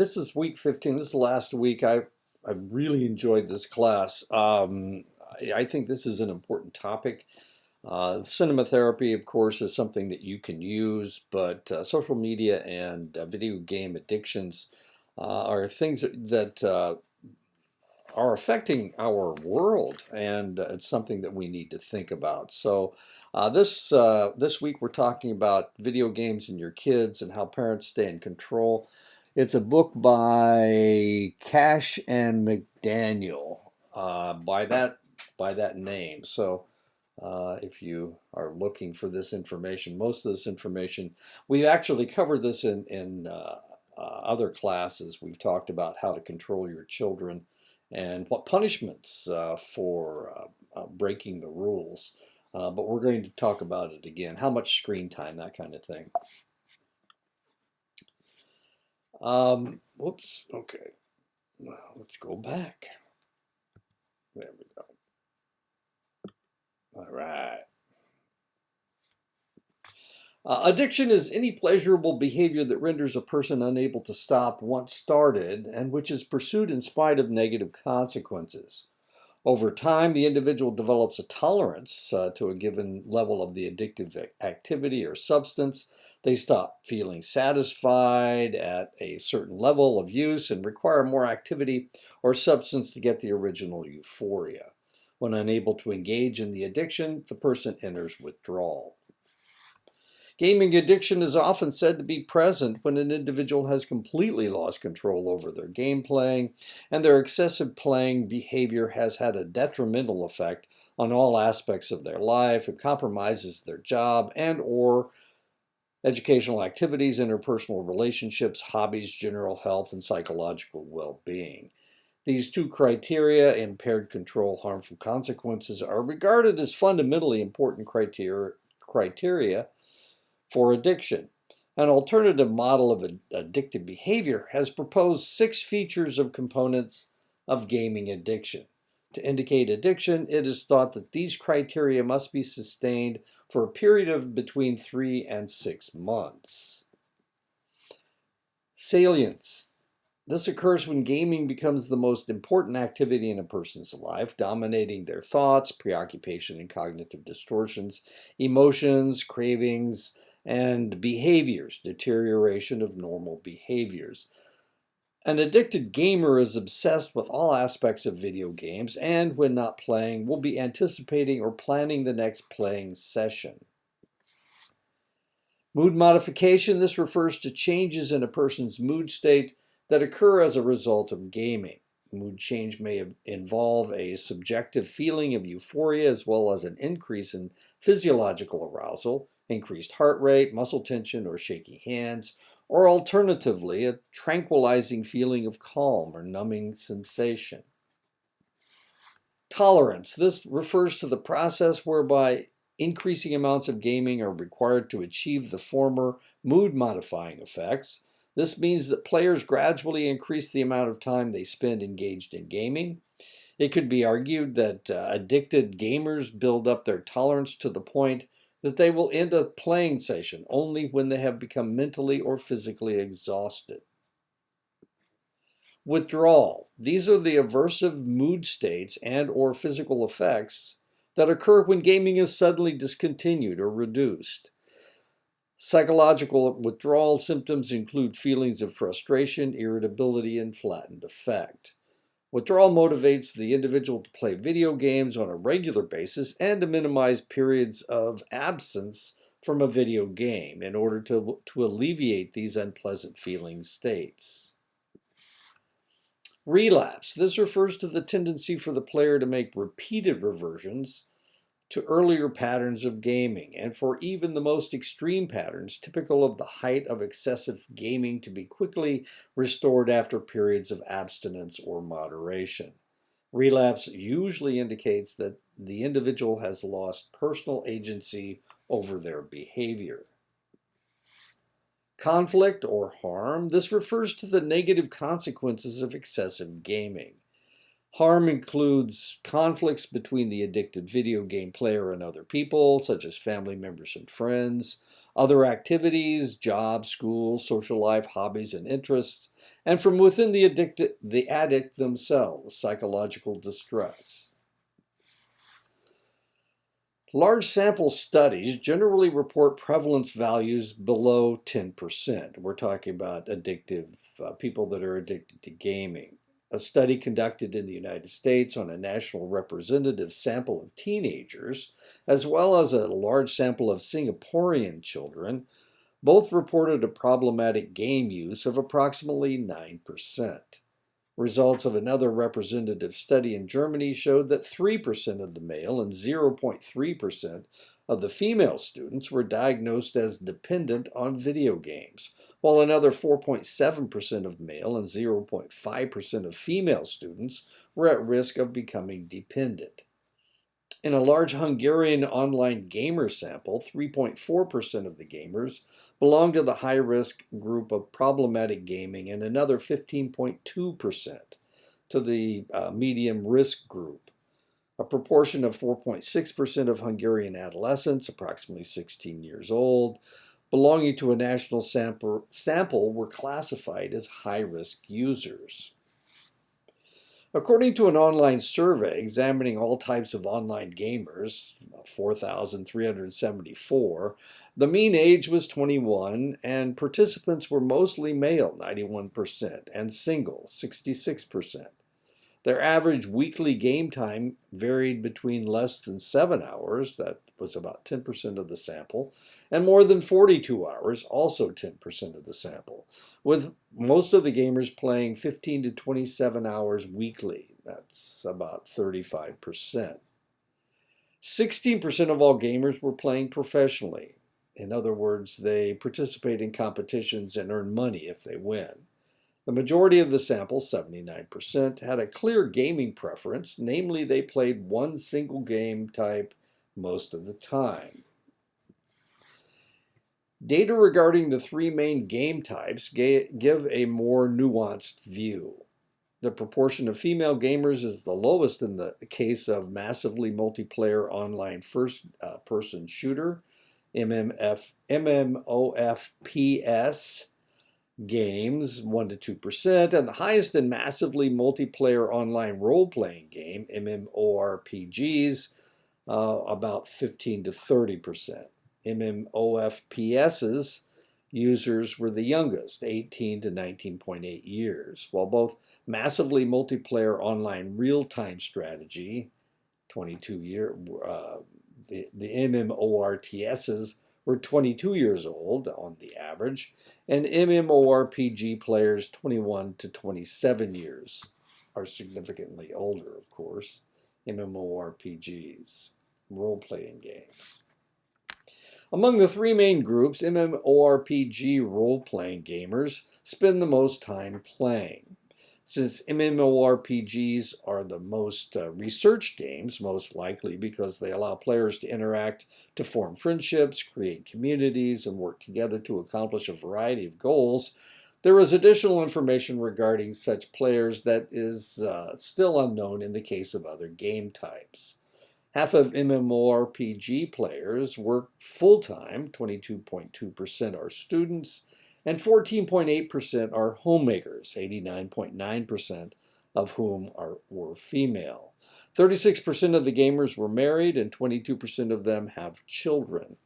This is week 15. This is the last week. I've really enjoyed this class. I think this is an important topic. Cinema therapy, of course, is something that you can use, but social media and video game addictions are things that are affecting our world, and it's something that we need to think about. So, this week we're talking about video games and your kids and how parents stay in control. It's a book by Cash and McDaniel, by that name. So, if you are looking for this information, most of this information we've actually covered this in other classes. We've talked about how to control your children and what punishments for breaking the rules. But we're going to talk about it again. How much screen time, that kind of thing. Whoops. Okay. Well, let's go back. There we go. All right. Addiction is any pleasurable behavior that renders a person unable to stop once started and which is pursued in spite of negative consequences. Over time, the individual develops a tolerance to a given level of the addictive activity or substance. They stop feeling satisfied at a certain level of use and require more activity or substance to get the original euphoria. When unable to engage in the addiction, the person enters withdrawal. Gaming addiction is often said to be present when an individual has completely lost control over their game playing, and their excessive playing behavior has had a detrimental effect on all aspects of their life. It compromises their job and or educational activities, interpersonal relationships, hobbies, general health, and psychological well-being. These two criteria, impaired control, harmful consequences, are regarded as fundamentally important criteria for addiction. An alternative model of addictive behavior has proposed 6 features of components of gaming addiction. To indicate addiction, it is thought that these criteria must be sustained for a period of between 3 and 6 months. Salience. This occurs when gaming becomes the most important activity in a person's life, dominating their thoughts, preoccupation and cognitive distortions, emotions, cravings, and behaviors, deterioration of normal behaviors. An addicted gamer is obsessed with all aspects of video games and, when not playing, will be anticipating or planning the next playing session. Mood modification. This refers to changes in a person's mood state that occur as a result of gaming. Mood change may involve a subjective feeling of euphoria as well as an increase in physiological arousal, increased heart rate, muscle tension, or shaky hands, or alternatively, a tranquilizing feeling of calm or numbing sensation. Tolerance. This refers to the process whereby increasing amounts of gaming are required to achieve the former mood modifying effects. This means that players gradually increase the amount of time they spend engaged in gaming. It could be argued that addicted gamers build up their tolerance to the point that they will end a playing session only when they have become mentally or physically exhausted. Withdrawal. These are the aversive mood states and or physical effects that occur when gaming is suddenly discontinued or reduced. Psychological withdrawal symptoms include feelings of frustration, irritability, and flattened affect. Withdrawal motivates the individual to play video games on a regular basis and to minimize periods of absence from a video game in order to alleviate these unpleasant feeling states. Relapse. This refers to the tendency for the player to make repeated reversions to earlier patterns of gaming, and for even the most extreme patterns typical of the height of excessive gaming to be quickly restored after periods of abstinence or moderation. Relapse usually indicates that the individual has lost personal agency over their behavior. Conflict or harm. This refers to the negative consequences of excessive gaming. Harm includes conflicts between the addicted video game player and other people, such as family members and friends, other activities, jobs, school, social life, hobbies, and interests, and from within the addict themselves, psychological distress. Large sample studies generally report prevalence values below 10%. We're talking about people that are addicted to gaming. A study conducted in the United States on a national representative sample of teenagers, as well as a large sample of Singaporean children, both reported a problematic game use of approximately 9%. Results of another representative study in Germany showed that 3% of the male and 0.3% of the female students were diagnosed as dependent on video games, while another 4.7% of male and 0.5% of female students were at risk of becoming dependent. In a large Hungarian online gamer sample, 3.4% of the gamers belonged to the high-risk group of problematic gaming and another 15.2% to the medium risk group. A proportion of 4.6% of Hungarian adolescents, approximately 16 years old, belonging to a national sample were classified as high-risk users. According to an online survey examining all types of online gamers, 4,374, the mean age was 21 and participants were mostly male, 91%, and single, 66%. Their average weekly game time varied between less than 7 hours, that was about 10% of the sample, and more than 42 hours, also 10% of the sample, with most of the gamers playing 15 to 27 hours weekly. That's about 35%. 16% of all gamers were playing professionally. In other words, they participate in competitions and earn money if they win. The majority of the sample, 79%, had a clear gaming preference, namely they played one single game type most of the time. Data regarding the three main game types give a more nuanced view. The proportion of female gamers is the lowest in the case of massively multiplayer online first-person shooter, MMOFPS games, 1 to 2%, and the highest in massively multiplayer online role-playing game, MMORPGs, about 15 to 30%. MMOFPS's users were the youngest, 18 to 19.8 years, while both massively multiplayer online real-time strategy, 22-year, the MMORTSs were 22 years old on the average, and MMORPG players 21 to 27 years are significantly older, of course. MMORPGs, role-playing games. Among the three main groups, MMORPG role-playing gamers spend the most time playing. Since MMORPGs are the most researched games, most likely because they allow players to interact to form friendships, create communities, and work together to accomplish a variety of goals, there is additional information regarding such players that is still unknown in the case of other game types. Half of MMORPG players work full-time, 22.2% are students, and 14.8% are homemakers, 89.9% of whom were female. 36% of the gamers were married, and 22% of them have children.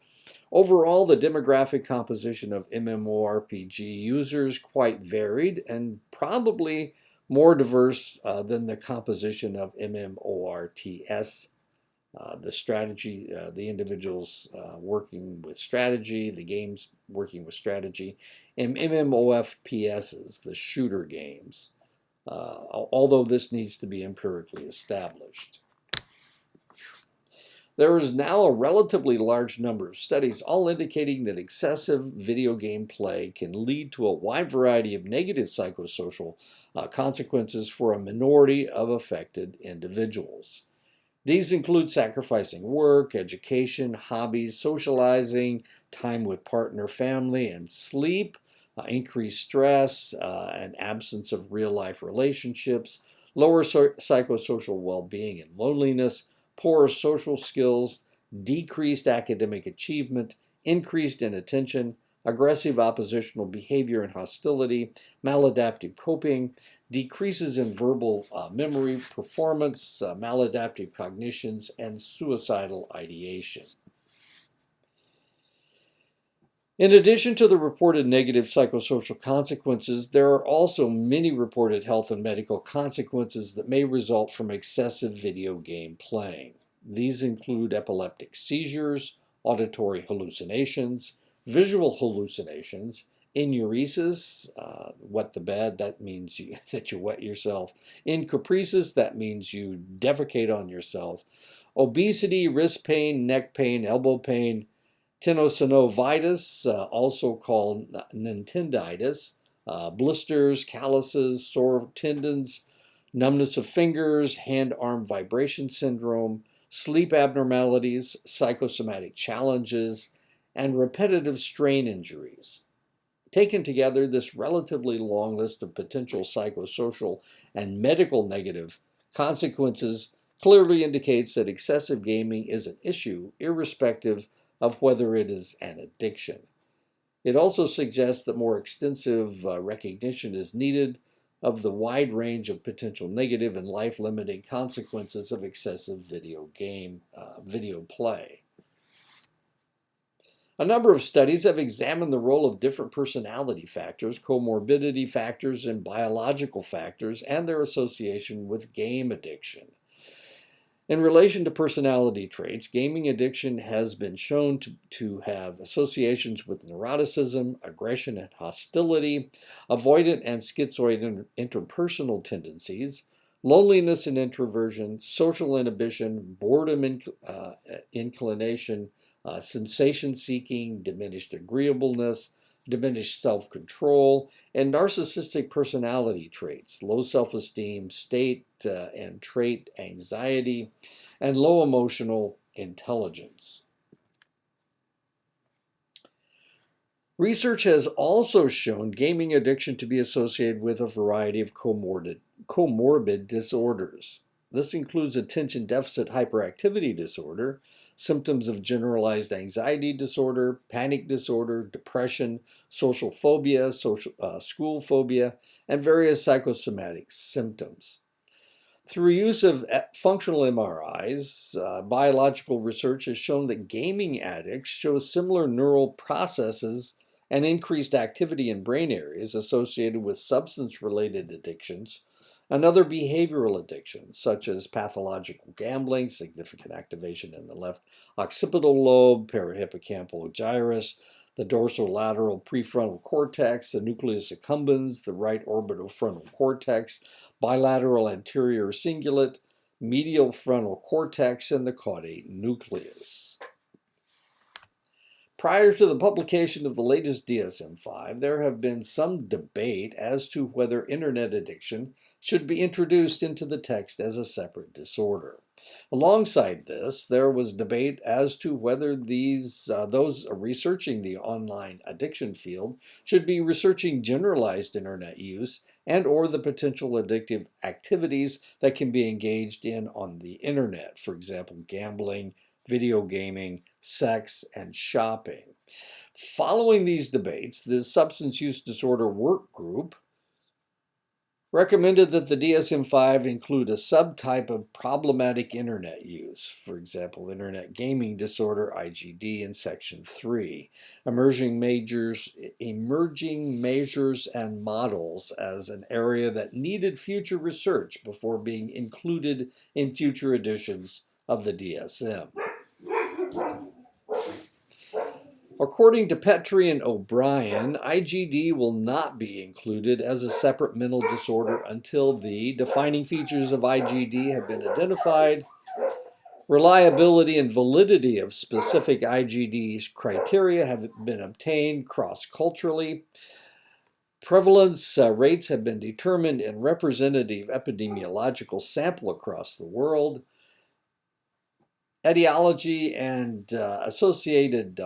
Overall, the demographic composition of MMORPG users quite varied and probably more diverse than the composition of MMORTS. The strategy, the individuals working with strategy, the games working with strategy, and MMOFPSs, the shooter games, although this needs to be empirically established. There is now a relatively large number of studies all indicating that excessive video game play can lead to a wide variety of negative psychosocial consequences for a minority of affected individuals. These include sacrificing work, education, hobbies, socializing, time with partner, family, and sleep, increased stress, an absence of real-life relationships, lower psychosocial well-being and loneliness, poorer social skills, decreased academic achievement, increased inattention, aggressive oppositional behavior and hostility, maladaptive coping, decreases in verbal memory performance, maladaptive cognitions, and suicidal ideation. In addition to the reported negative psychosocial consequences, there are also many reported health and medical consequences that may result from excessive video game playing. These include epileptic seizures, auditory hallucinations, visual hallucinations, enuresis, wet the bed, that means that you wet yourself, encopresis, that means you defecate on yourself, obesity, wrist pain, neck pain, elbow pain, tenosynovitis, also called nintenditis, blisters, calluses, sore tendons, numbness of fingers, hand-arm vibration syndrome, sleep abnormalities, psychosomatic challenges, and repetitive strain injuries. Taken together, this relatively long list of potential psychosocial and medical negative consequences clearly indicates that excessive gaming is an issue, irrespective of whether it is an addiction. It also suggests that more extensive recognition is needed of the wide range of potential negative and life-limiting consequences of excessive video play. A number of studies have examined the role of different personality factors, comorbidity factors, and biological factors, and their association with game addiction. In relation to personality traits, gaming addiction has been shown to have associations with neuroticism, aggression and hostility, avoidant and schizoid interpersonal tendencies, loneliness and introversion, social inhibition, boredom inclination, sensation seeking, diminished agreeableness, diminished self-control, and narcissistic personality traits, low self-esteem, state and trait anxiety, and low emotional intelligence. Research has also shown gaming addiction to be associated with a variety of comorbid disorders. This includes attention deficit hyperactivity disorder, symptoms of generalized anxiety disorder, panic disorder, depression, social phobia, school phobia, and various psychosomatic symptoms. Through use of functional MRIs, biological research has shown that gaming addicts show similar neural processes and increased activity in brain areas associated with substance-related addictions and other behavioral addictions, such as pathological gambling, significant activation in the left occipital lobe, parahippocampal gyrus, the dorsolateral prefrontal cortex, the nucleus accumbens, the right orbitofrontal cortex, bilateral anterior cingulate, medial frontal cortex, and the caudate nucleus. Prior to the publication of the latest DSM-5, there have been some debate as to whether internet addiction should be introduced into the text as a separate disorder. Alongside this, there was debate as to whether those researching the online addiction field should be researching generalized internet use and or the potential addictive activities that can be engaged in on the internet, for example, gambling, video gaming, sex, and shopping. Following these debates, the Substance Use Disorder Work Group recommended that the DSM-5 include a subtype of problematic internet use, for example, internet gaming disorder, IGD, in Section 3, emerging measures and models as an area that needed future research before being included in future editions of the DSM. According to Petrie and O'Brien, IGD will not be included as a separate mental disorder until the defining features of IGD have been identified, reliability and validity of specific IGD criteria have been obtained cross-culturally, prevalence rates have been determined in representative epidemiological sample across the world, etiology and associated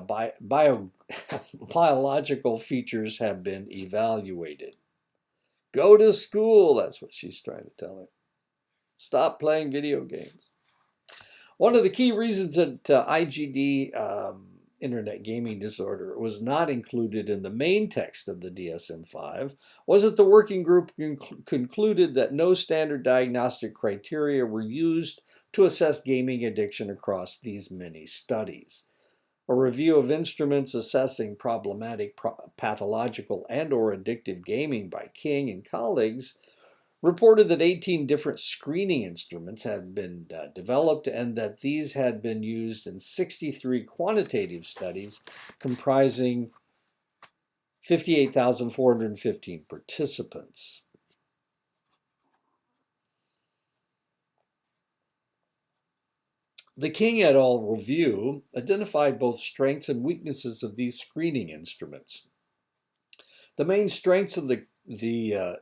biological features have been evaluated. Go to school, that's what she's trying to tell him. Stop playing video games. One of the key reasons that IGD internet gaming disorder was not included in the main text of the DSM-5 was that the working group concluded that no standard diagnostic criteria were used to assess gaming addiction across these many studies. A review of instruments assessing problematic pathological and/or addictive gaming by King and colleagues reported that 18 different screening instruments had been developed and that these had been used in 63 quantitative studies comprising 58,415 participants. The King et al. Review identified both strengths and weaknesses of these screening instruments. The main strengths of the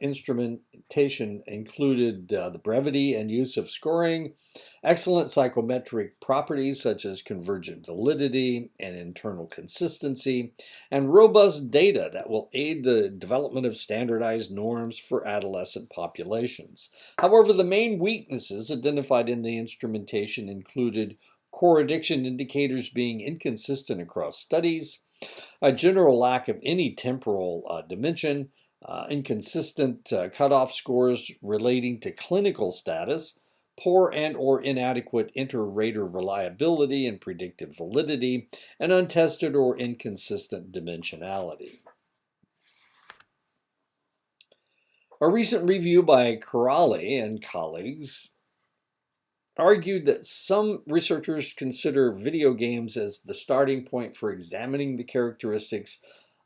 instrumentation included the brevity and use of scoring, excellent psychometric properties such as convergent validity and internal consistency, and robust data that will aid the development of standardized norms for adolescent populations. However, the main weaknesses identified in the instrumentation included core addiction indicators being inconsistent across studies, a general lack of any temporal dimension, inconsistent cutoff scores relating to clinical status, poor and/or inadequate inter-rater reliability and predictive validity, and untested or inconsistent dimensionality. A recent review by Corrali and colleagues argued that some researchers consider video games as the starting point for examining the characteristics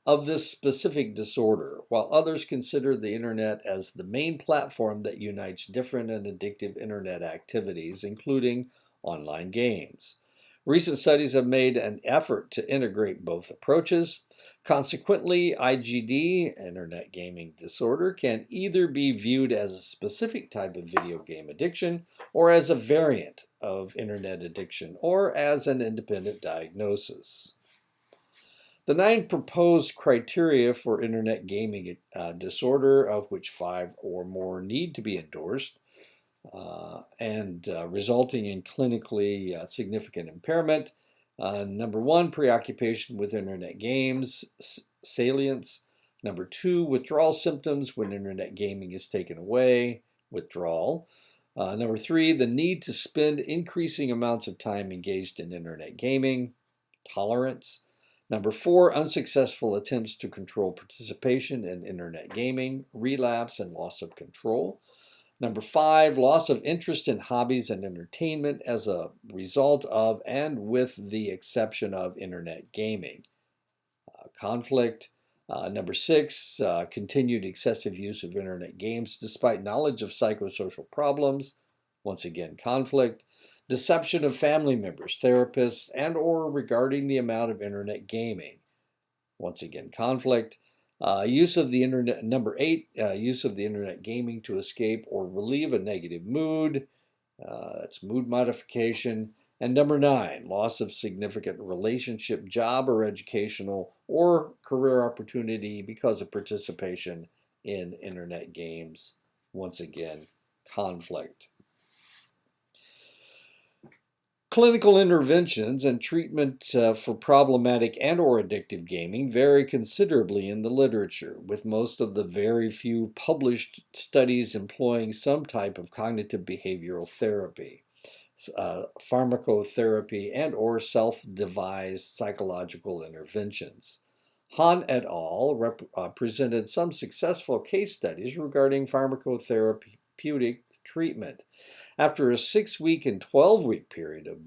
of this specific disorder, while others consider the internet as the main platform that unites different and addictive internet activities, including online games. Recent studies have made an effort to integrate both approaches. Consequently, IGD, internet gaming disorder, can either be viewed as a specific type of video game addiction, or as a variant of internet addiction, or as an independent diagnosis. The 9 proposed criteria for internet gaming disorder, of which 5 or more need to be endorsed, and resulting in clinically significant impairment. Number 1, preoccupation with internet games, salience. Number 2, withdrawal symptoms when internet gaming is taken away, withdrawal. Number 3, the need to spend increasing amounts of time engaged in internet gaming, tolerance. Number 4, unsuccessful attempts to control participation in internet gaming, relapse and loss of control. Number 5, loss of interest in hobbies and entertainment as a result of and with the exception of internet gaming. Conflict. Number 6, continued excessive use of internet games despite knowledge of psychosocial problems. Once again, conflict. Deception of family members, therapists, and/or regarding the amount of internet gaming. Once again, conflict. Use of the internet. Number 8, use of the internet gaming to escape or relieve a negative mood. That's mood modification. And number 9, loss of significant relationship, job, or educational or career opportunity because of participation in internet games. Once again, conflict. Clinical interventions and treatment for problematic and/or addictive gaming vary considerably in the literature, with most of the very few published studies employing some type of cognitive behavioral therapy, pharmacotherapy, and/or self-devised psychological interventions. Han et al. Presented some successful case studies regarding pharmacotherapeutic treatment. After a 6-week and 12-week period of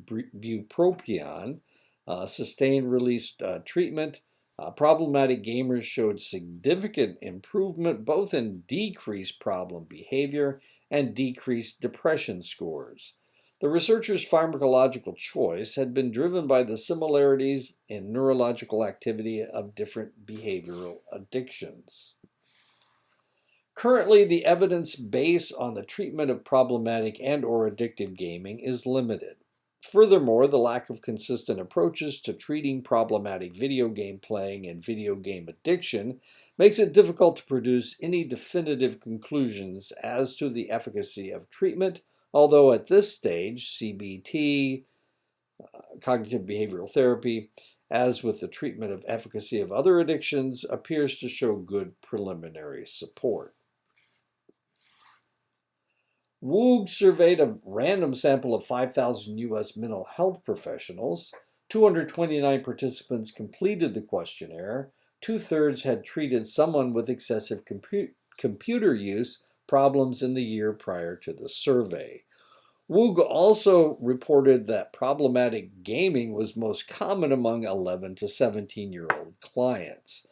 bupropion, sustained release treatment, problematic gamers showed significant improvement both in decreased problem behavior and decreased depression scores. The researchers' pharmacological choice had been driven by the similarities in neurological activity of different behavioral addictions. Currently, the evidence base on the treatment of problematic and/or addictive gaming is limited. Furthermore, the lack of consistent approaches to treating problematic video game playing and video game addiction makes it difficult to produce any definitive conclusions as to the efficacy of treatment, although at this stage, CBT, Cognitive behavioral therapy, as with the treatment of efficacy of other addictions, appears to show good preliminary support. Woog surveyed a random sample of 5,000 U.S. mental health professionals. 229 participants completed the questionnaire. Two-thirds had treated someone with excessive computer use problems in the year prior to the survey. Woog also reported that problematic gaming was most common among 11 to 17-year-old clients.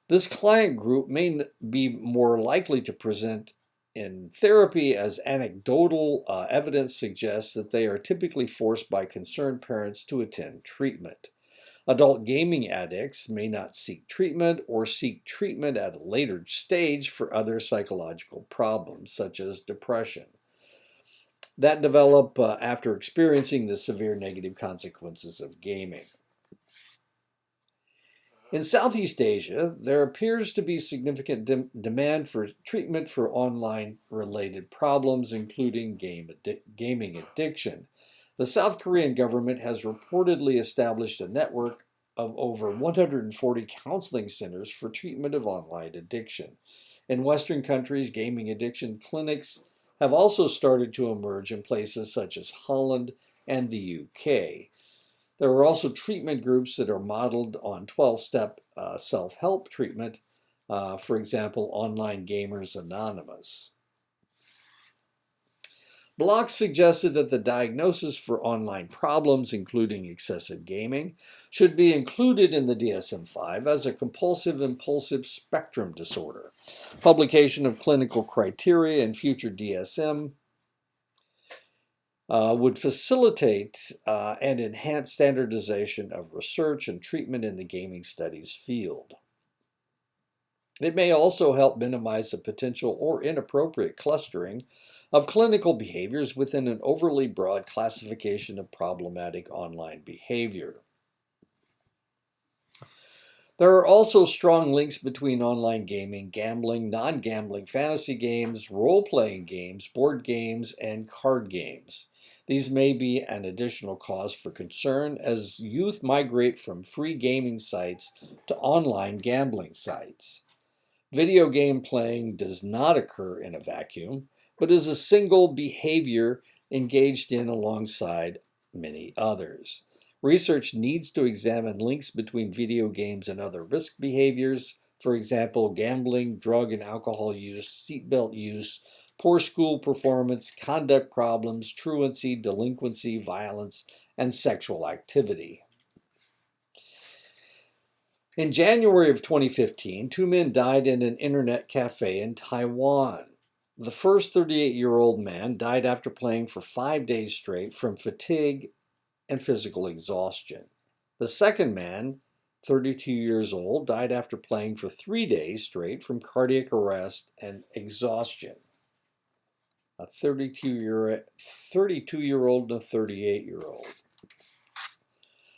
This client group may be more likely to present in therapy, as anecdotal evidence suggests that they are typically forced by concerned parents to attend treatment. Adult gaming addicts may not seek treatment or seek treatment at a later stage for other psychological problems, such as depression, that develop after experiencing the severe negative consequences of gaming. In Southeast Asia, there appears to be significant demand for treatment for online-related problems, including gaming addiction. The South Korean government has reportedly established a network of over 140 counseling centers for treatment of online addiction. In Western countries, gaming addiction clinics have also started to emerge in places such as Holland and the UK. There are also treatment groups that are modeled on 12-step self-help treatment, for example, Online Gamers Anonymous. Block suggested that the diagnosis for online problems, including excessive gaming, should be included in the DSM-5 as a compulsive-impulsive spectrum disorder. Publication of clinical criteria in future DSM would facilitate and enhance standardization of research and treatment in the gaming studies field. It may also help minimize the potential or inappropriate clustering of clinical behaviors within an overly broad classification of problematic online behavior. There are also strong links between online gaming, gambling, non-gambling fantasy games, role-playing games, board games, and card games. These may be an additional cause for concern as youth migrate from free gaming sites to online gambling sites. Video game playing does not occur in a vacuum, but is a single behavior engaged in alongside many others. Research needs to examine links between video games and other risk behaviors, for example, gambling, drug and alcohol use, seatbelt use, poor school performance, conduct problems, truancy, delinquency, violence, and sexual activity. In January of 2015, two men died in an internet cafe in Taiwan. The first 38-year-old man died after playing for 5 days straight from fatigue and physical exhaustion. The second man, 32 years old, died after playing for 3 days straight from cardiac arrest and exhaustion. A 32-year-old and a 38-year-old.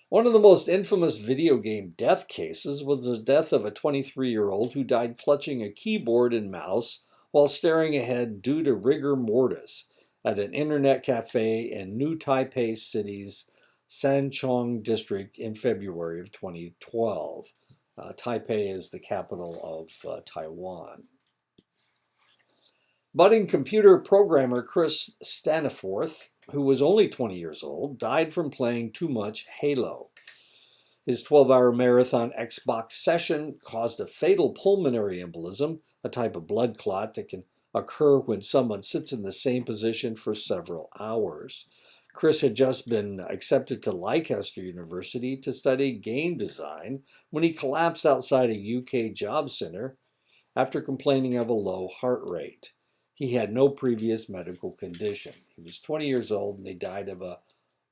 One of the most infamous video game death cases was the death of a 23-year-old who died clutching a keyboard and mouse while staring ahead due to rigor mortis at an internet cafe in New Taipei City's Sanchong district in February of 2012. Taipei is the capital of Taiwan. Budding computer programmer Chris Staniforth, who was only 20 years old, died from playing too much Halo. His 12-hour marathon Xbox session caused a fatal pulmonary embolism, a type of blood clot that can occur when someone sits in the same position for several hours. Chris had just been accepted to Leicester University to study game design when he collapsed outside a UK job center after complaining of a low heart rate. He had no previous medical condition. He was 20 years old and he died of a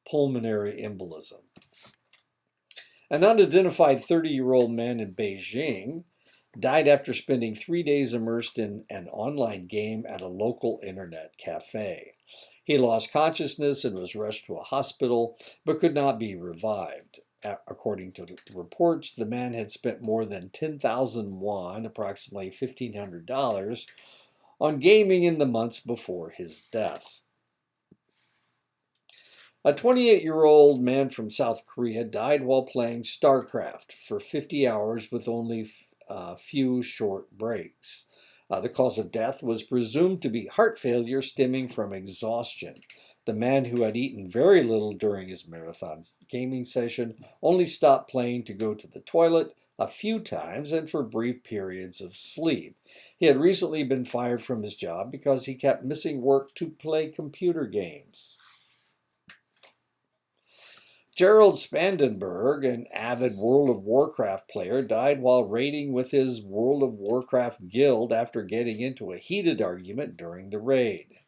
pulmonary embolism. An unidentified 30-year-old man in Beijing died after spending 3 days immersed in an online game at a local internet cafe. He lost consciousness and was rushed to a hospital, but could not be revived. According to the reports, the man had spent more than 10,000 won, approximately $1,500, on gaming in the months before his death. A 28-year-old man from South Korea died while playing StarCraft for 50 hours with only a few short breaks. The cause of death was presumed to be heart failure stemming from exhaustion. The man, who had eaten very little during his marathon gaming session, only stopped playing to go to the toilet a few times and for brief periods of sleep. He had recently been fired from his job because he kept missing work to play computer games. Gerald Spandenberg, an avid World of Warcraft player, died while raiding with his World of Warcraft guild after getting into a heated argument during the raid.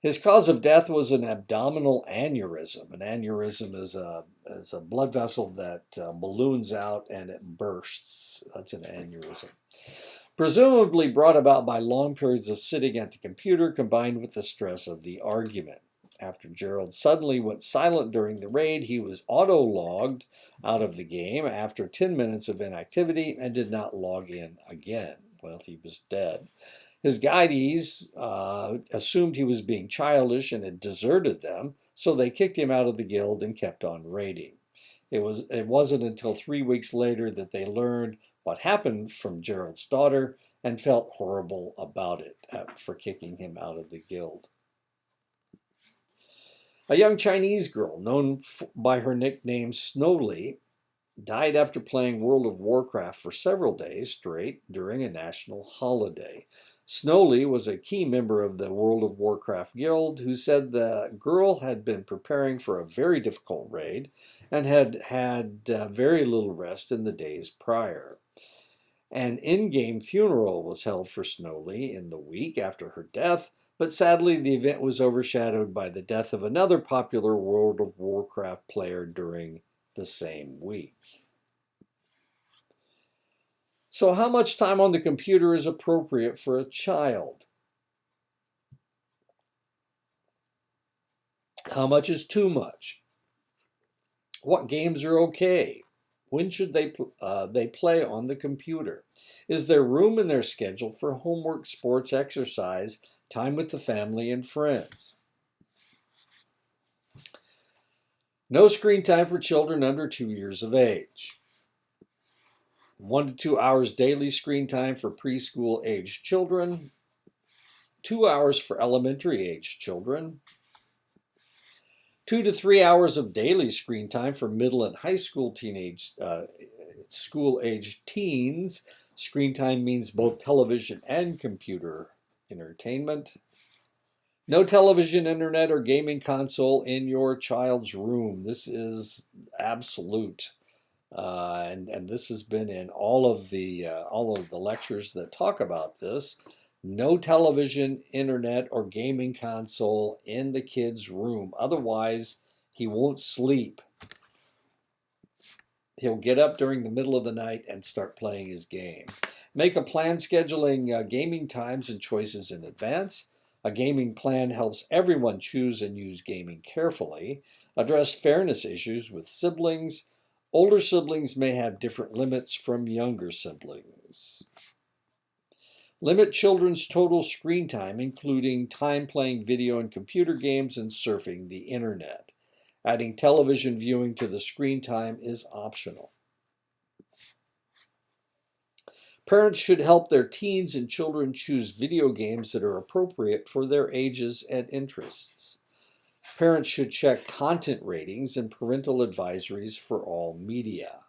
His cause of death was an abdominal aneurysm. An aneurysm is a blood vessel that balloons out and it bursts. That's an aneurysm. Presumably brought about by long periods of sitting at the computer combined with the stress of the argument. After Gerald suddenly went silent during the raid, he was auto-logged out of the game after 10 minutes of inactivity and did not log in again. Well, he was dead. His guides assumed he was being childish and had deserted them, so they kicked him out of the guild and kept on raiding. It wasn't until 3 weeks later that they learned what happened from Gerald's daughter and felt horrible about it for kicking him out of the guild. A young Chinese girl, known by her nickname Snowly, died after playing World of Warcraft for several days straight during a national holiday. Snowly was a key member of the World of Warcraft guild who said the girl had been preparing for a very difficult raid and had had very little rest in the days prior. An in-game funeral was held for Snowly in the week after her death, but sadly the event was overshadowed by the death of another popular World of Warcraft player during the same week. So how much time on the computer is appropriate for a child? How much is too much? What games are okay? When should they play on the computer? Is there room in their schedule for homework, sports, exercise, time with the family and friends? No screen time for children under 2 years of age. 1 to 2 hours daily screen time for preschool age children. 2 hours for elementary age children. 2 to 3 hours of daily screen time for middle and high school school-age teens. Screen time means both television and computer entertainment. No television, internet, or gaming console in your child's room. This is absolute, and this has been in all of the lectures that talk about this. No television, internet, or gaming console in the kid's room. Otherwise, he won't sleep. He'll get up during the middle of the night and start playing his game. Make a plan scheduling gaming times and choices in advance. A gaming plan helps everyone choose and use gaming carefully. Address fairness issues with siblings. Older siblings may have different limits from younger siblings. Limit children's total screen time, including time playing video and computer games and surfing the internet. Adding television viewing to the screen time is optional. Parents should help their teens and children choose video games that are appropriate for their ages and interests. Parents should check content ratings and parental advisories for all media.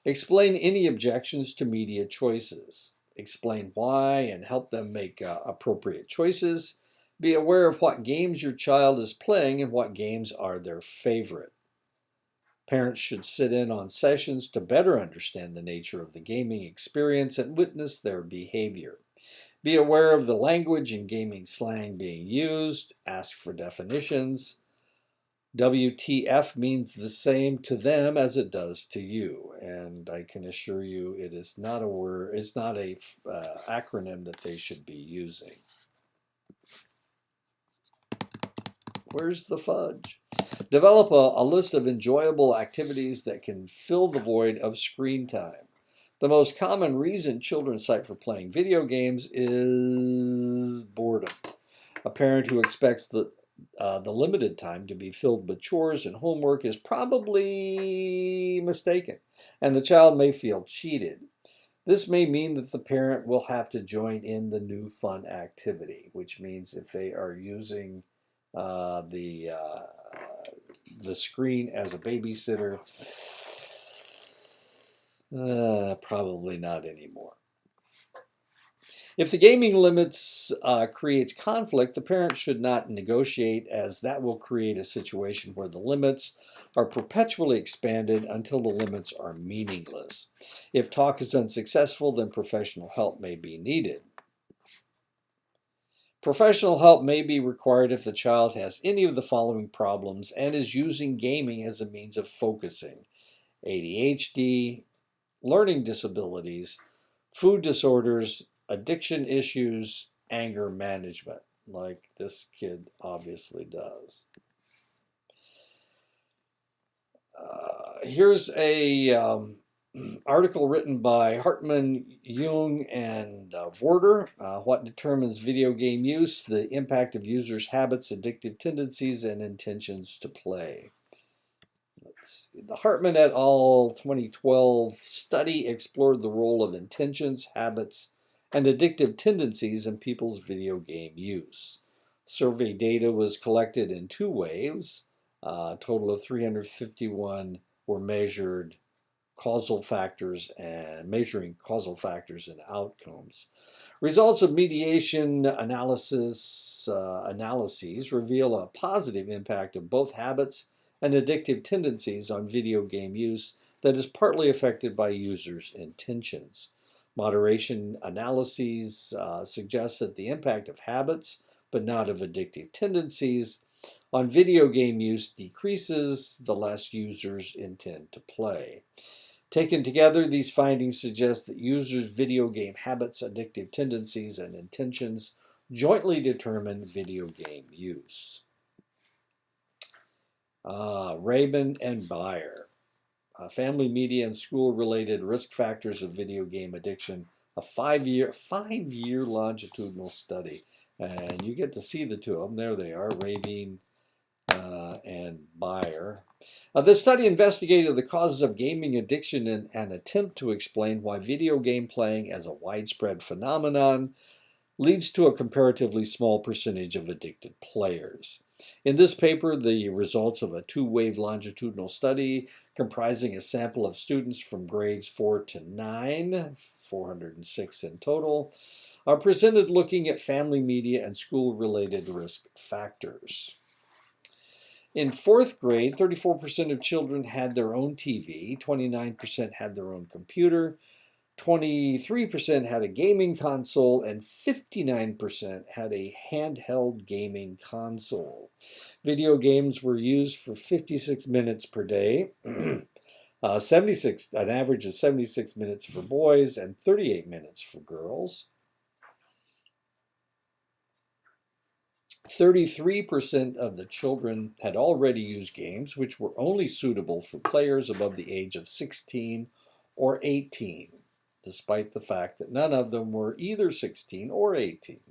Explain any objections to media choices. Explain why and help them make appropriate choices. Be aware of what games your child is playing and what games are their favorite. Parents should sit in on sessions to better understand the nature of the gaming experience and witness their behavior. Be aware of the language and gaming slang being used. Ask for definitions. WTF means the same to them as it does to you, and I can assure you it is not a word, it's not a acronym that they should be using. Where's the fudge? Develop a list of enjoyable activities that can fill the void of screen time. The most common reason children cite for playing video games is boredom. A parent who expects the limited time to be filled with chores and homework is probably mistaken, and the child may feel cheated. This may mean that the parent will have to join in the new fun activity, which means if they are using uh, the uh, the screen as a babysitter, probably not anymore. If the gaming limits creates conflict, the parent should not negotiate, as that will create a situation where the limits are perpetually expanded until the limits are meaningless. If talk is unsuccessful, then professional help may be needed. Professional help may be required if the child has any of the following problems and is using gaming as a means of focusing: ADHD, learning disabilities, food disorders, addiction issues, anger management, like this kid obviously does. Here's a article written by Hartman, Jung, and Vorder. What determines video game use? The impact of users' habits, addictive tendencies, and intentions to play. The Hartman et al. 2012 study explored the role of intentions, habits, and addictive tendencies in people's video game use. Survey data was collected in 2 waves. A total of 351 were measuring causal factors and outcomes. Results of mediation analyses reveal a positive impact of both habits and addictive tendencies on video game use that is partly affected by users' intentions. Moderation analyses suggest that the impact of habits, but not of addictive tendencies, on video game use decreases the less users intend to play. Taken together, these findings suggest that users' video game habits, addictive tendencies, and intentions jointly determine video game use. Rabin and Beyer, Family Media and School-Related Risk Factors of Video Game Addiction, a five-year longitudinal study. And you get to see the two of them. There they are, Rabin and Beyer. This study investigated the causes of gaming addiction in an attempt to explain why video game playing as a widespread phenomenon leads to a comparatively small percentage of addicted players. In this paper, the results of a 2-wave longitudinal study comprising a sample of students from grades 4 to 9, 406 in total, are presented looking at family media and school-related risk factors. In 4th grade, 34% of children had their own TV, 29% had their own computer, 23% had a gaming console, and 59% had a handheld gaming console. Video games were used for 56 minutes per day, an average of 76 minutes for boys and 38 minutes for girls. 33% of the children had already used games which were only suitable for players above the age of 16 or 18, despite the fact that none of them were either 16 or 18.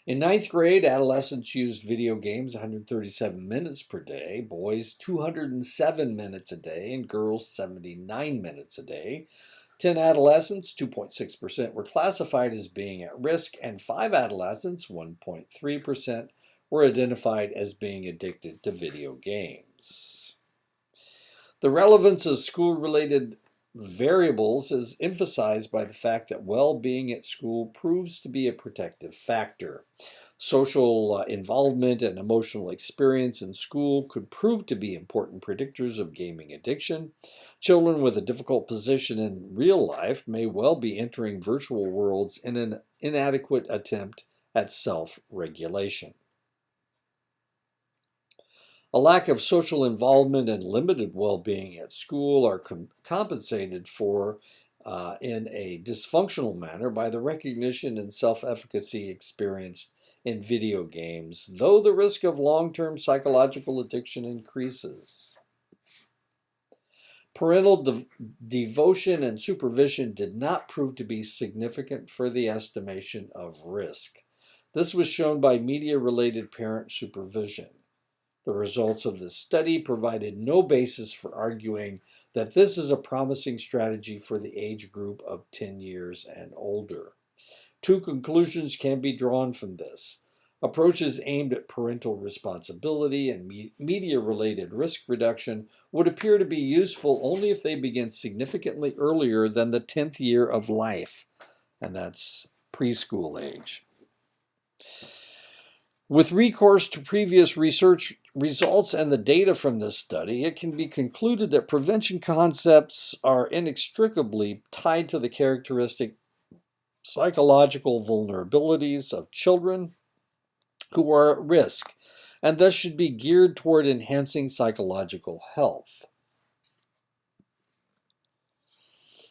In 9th grade, adolescents used video games 137 minutes per day, boys 207 minutes a day, and girls 79 minutes a day. 10 adolescents, 2.6%, were classified as being at risk, and 5 adolescents, 1.3%, were identified as being addicted to video games. The relevance of school-related variables is emphasized by the fact that well-being at school proves to be a protective factor. Social involvement and emotional experience in school could prove to be important predictors of gaming addiction. Children with a difficult position in real life may well be entering virtual worlds in an inadequate attempt at self-regulation. A lack of social involvement and limited well-being at school are compensated for in a dysfunctional manner by the recognition and self-efficacy experienced in video games, though the risk of long-term psychological addiction increases. Parental devotion and supervision did not prove to be significant for the estimation of risk. This was shown by media-related parent supervision. The results of this study provided no basis for arguing that this is a promising strategy for the age group of 10 years and older. Two conclusions can be drawn from this. Approaches aimed at parental responsibility and media-related risk reduction would appear to be useful only if they begin significantly earlier than the 10th year of life, and that's preschool age. With recourse to previous research results and the data from this study, it can be concluded that prevention concepts are inextricably tied to the characteristic psychological vulnerabilities of children who are at risk, and thus should be geared toward enhancing psychological health.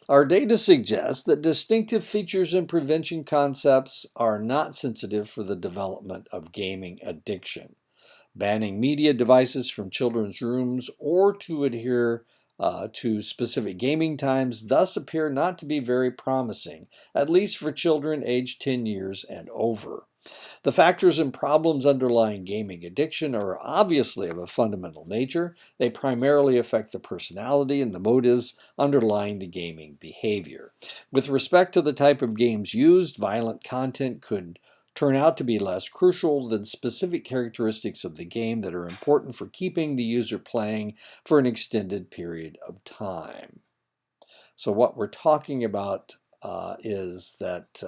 Our data suggests that distinctive features in prevention concepts are not sensitive for the development of gaming addiction. Banning media devices from children's rooms or to adhere to specific gaming times thus appear not to be very promising, at least for children aged 10 years and over. The factors and problems underlying gaming addiction are obviously of a fundamental nature. They primarily affect the personality and the motives underlying the gaming behavior. With respect to the type of games used, violent content could turn out to be less crucial than specific characteristics of the game that are important for keeping the user playing for an extended period of time. So what we're talking about is that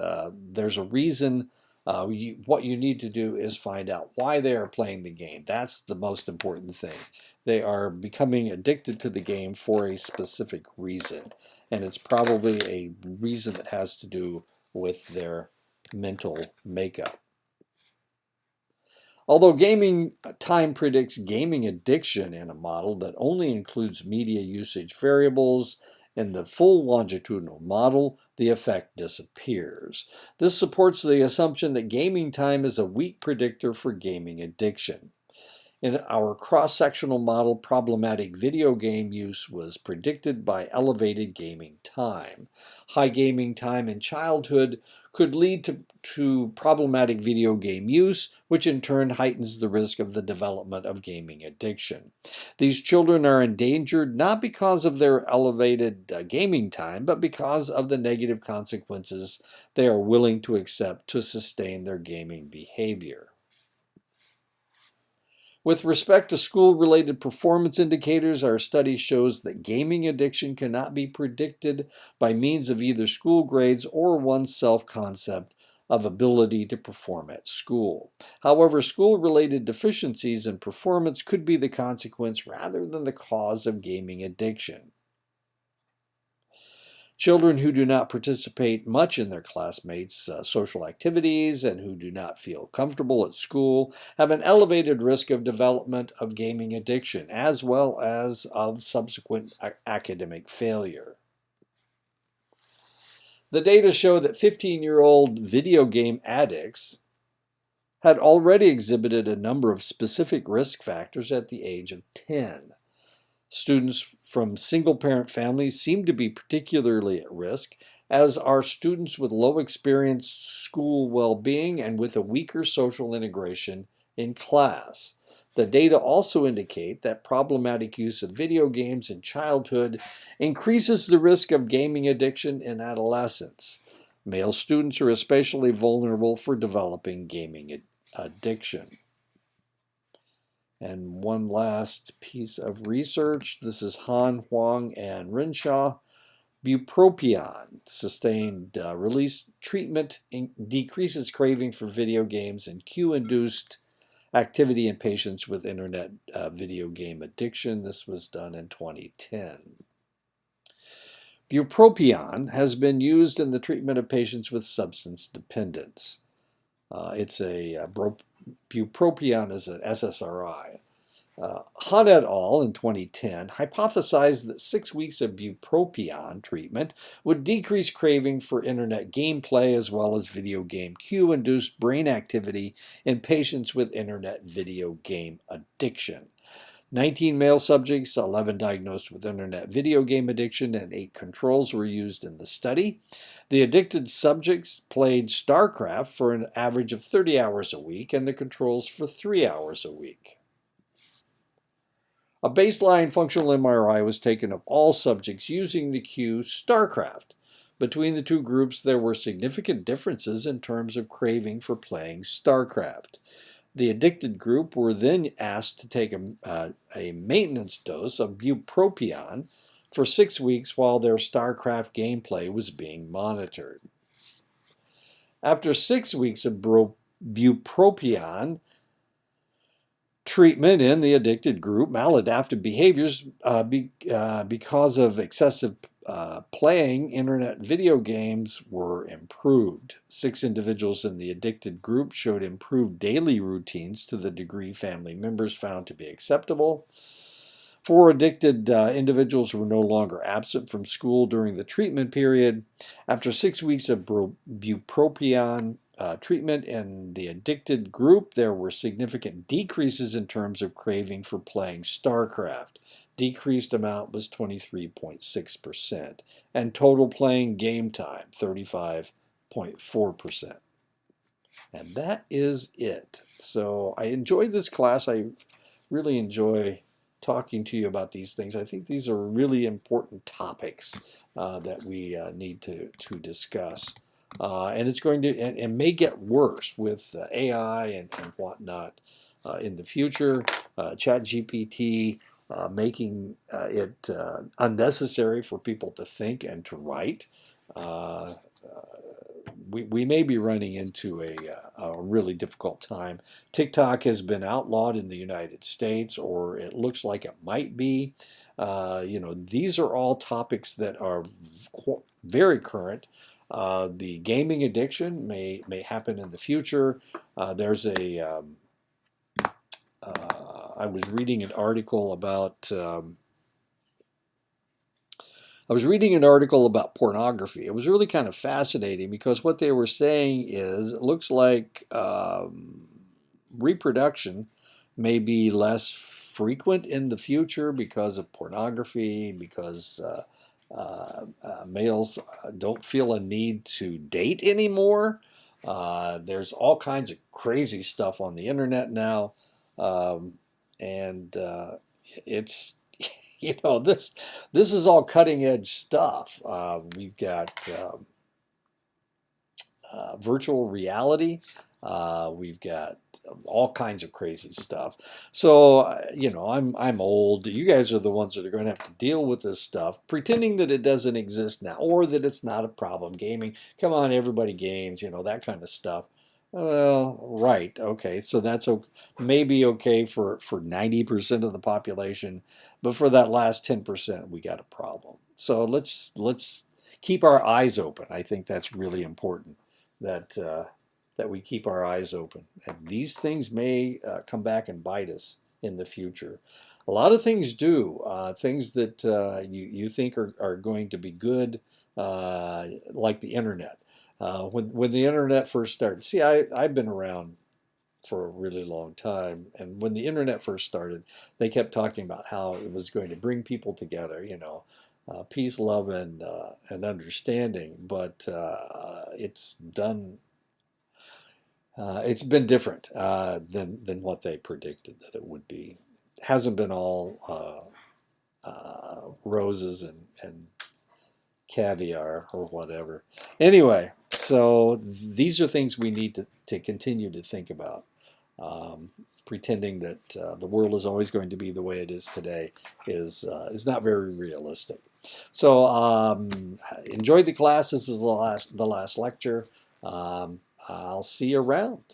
there's a reason. What you need to do is find out why they are playing the game. That's the most important thing. They are becoming addicted to the game for a specific reason, and it's probably a reason that has to do with their mental makeup. Although gaming time predicts gaming addiction in a model that only includes media usage variables, in the full longitudinal model, the effect disappears. This supports the assumption that gaming time is a weak predictor for gaming addiction. In our cross-sectional model, problematic video game use was predicted by elevated gaming time. High gaming time in childhood could lead to problematic video game use, which in turn heightens the risk of the development of gaming addiction. These children are endangered not because of their elevated gaming time, but because of the negative consequences they are willing to accept to sustain their gaming behavior. With respect to school-related performance indicators, our study shows that gaming addiction cannot be predicted by means of either school grades or one's self-concept of ability to perform at school. However, school-related deficiencies in performance could be the consequence rather than the cause of gaming addiction. Children who do not participate much in their classmates' social activities and who do not feel comfortable at school have an elevated risk of development of gaming addiction, as well as of subsequent academic failure. The data show that 15-year-old video game addicts had already exhibited a number of specific risk factors at the age of 10. Students from single-parent families seem to be particularly at risk, as are students with low experience school well-being and with a weaker social integration in class. The data also indicate that problematic use of video games in childhood increases the risk of gaming addiction in adolescence. Male students are especially vulnerable for developing gaming addiction. And one last piece of research. This is Han, Huang, and Renshaw. Bupropion sustained release treatment decreases craving for video games and cue-induced activity in patients with internet video game addiction. This was done in 2010. Bupropion has been used in the treatment of patients with substance dependence. Bupropion is an SSRI. Han et al. In 2010 hypothesized that 6 weeks of bupropion treatment would decrease craving for internet gameplay as well as video game cue-induced brain activity in patients with internet video game addiction. 19 male subjects, 11 diagnosed with internet video game addiction, and 8 controls were used in the study. The addicted subjects played StarCraft for an average of 30 hours a week, and the controls for 3 hours a week. A baseline functional MRI was taken of all subjects using the cue StarCraft. Between the two groups, there were significant differences in terms of craving for playing StarCraft. The addicted group were then asked to take a maintenance dose of bupropion for 6 weeks while their StarCraft gameplay was being monitored. After 6 weeks of bupropion treatment in the addicted group, maladaptive behaviors because of excessive playing internet video games were improved. 6 individuals in the addicted group showed improved daily routines to the degree family members found to be acceptable. 4 addicted individuals were no longer absent from school during the treatment period. After 6 weeks of bupropion treatment in the addicted group, there were significant decreases in terms of craving for playing StarCraft. Decreased amount was 23.6%, and total playing game time, 35.4%. And that is it. So I enjoyed this class. I really enjoy talking to you about these things. I think these are really important topics that we need to discuss. And it's going to, and may get worse with AI and whatnot in the future. ChatGPT making it unnecessary for people to think and to write. We may be running into a really difficult time. TikTok has been outlawed in the United States, or it looks like it might be. These are all topics that are very current. The gaming addiction may happen in the future. I was reading an article about pornography. It was really kind of fascinating because what they were saying is it looks like reproduction may be less frequent in the future because of pornography, because males don't feel a need to date anymore. There's all kinds of crazy stuff on the internet now. It's this is all cutting edge stuff. We've got virtual reality. We've got all kinds of crazy stuff. So I'm old. You guys are the ones that are going to have to deal with this stuff, pretending that it doesn't exist now or that it's not a problem. Gaming, come on, everybody games. That kind of stuff. Well, right, okay, so that's maybe okay for 90% of the population, but for that last 10%, we got a problem. So let's keep our eyes open. I think that's really important that we keep our eyes open. And these things may come back and bite us in the future. A lot of things do, things that you think are going to be good, like the internet. When the internet first started, see, I've been around for a really long time, and when the internet first started, they kept talking about how it was going to bring people together, peace, love, and understanding. But it's been different than what they predicted that it would be. It hasn't been all roses and caviar or whatever. Anyway, so these are things we need to continue to think about. Pretending that the world is always going to be the way it is today is not very realistic. So enjoy the class. This is the last lecture. I'll see you around.